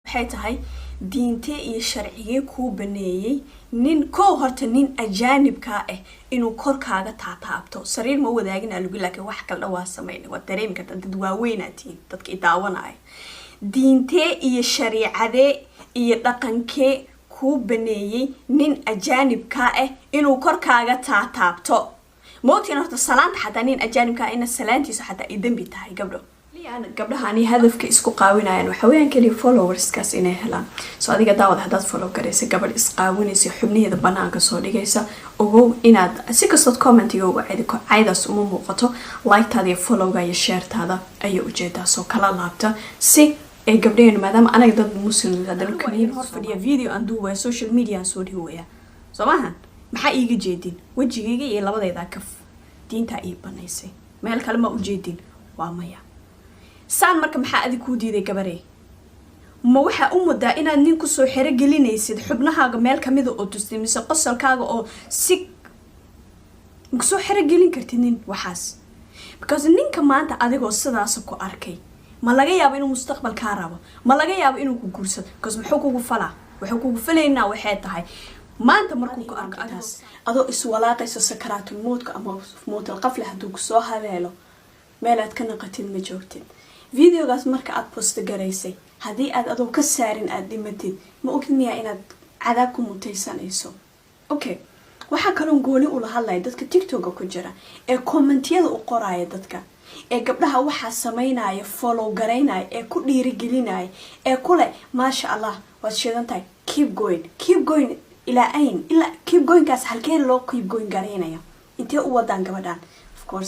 waxay tahay diinte iyo sharciye ku baneeyay nin koo horta nin ajaanibka ah inuu korkaaga taataabto sariir ma wadaagin lagu laakiin wax kale waa sameeyay waa dareemi kartaa dad waaweynatiin dadka daawanaya diinte iyo shariicade iyo dhaqankee ku baneeyay nin ajaanibka ah inuu korkaaga taataabto mootiin horta salaanta xataa nin ajaanibka ina salaantiisa xataa ay dambi tahay gabdhahaani hadafka isku qaawinayaan waxa weeyaan kaliya followerskaas inay helaan soo adiga daawad hadaad follow gareysa gabadh isqaawinaysa xubnaheeda banaanka soo dhigaysa ogow inaad si kastood commentiga uga caydaas uma muuqato like-taada iyo followga iyo share-taada ayay ujeedaa soo kala laabta si ay gabdhaheen maadaama anaga dad muslim hadana kaliya hor fadhiya video aan duubaya social media aan soo dhigaya soo maahan maxaa iiga jeedin wajigayga iyo labadayda kaf diinta ii banaysay meel kale ma u jeedin waa maya saan marka maxaa adig ku diiday gabarey ma waxa u mudaa inaad nin ku soo xiro gelinaysid xubnahaaga meel kamida oo tustay mise qosolkaaga oo si ku soo xiro gelin kartid nin waxaas because ninka maanta adigoo sidaas ku arkay ma laga yaabo inuu mustaqbalka rabo ma laga yaabo inuu ku guursado because wuxuu kugu falaynaa waxay tahay maanta markuu ku arko adas adoo iswalaaqayso sakaraatul mawdka ama mawtal qafla haduu ku soo haleelo meel aad ka naqatid ma joogtid videogaas marka aad post garaysay hadii aad adoo ka saarin aad dhimatid ma ogid miyaa inaad cadaab ku mutaysanayso okay waxa kaloon gooni u la hadlay dadka TikTok ku jira ee commentiyada u qoraya dadka ee gabdhaha waxa sameynaya follow garaynaya ee ku dhiirigelinaya ee kule maasha Allah waad sheedantahay keep going ila keep going kaas halkeen loo keep going garaynaya intee u wadaan gabadhan of course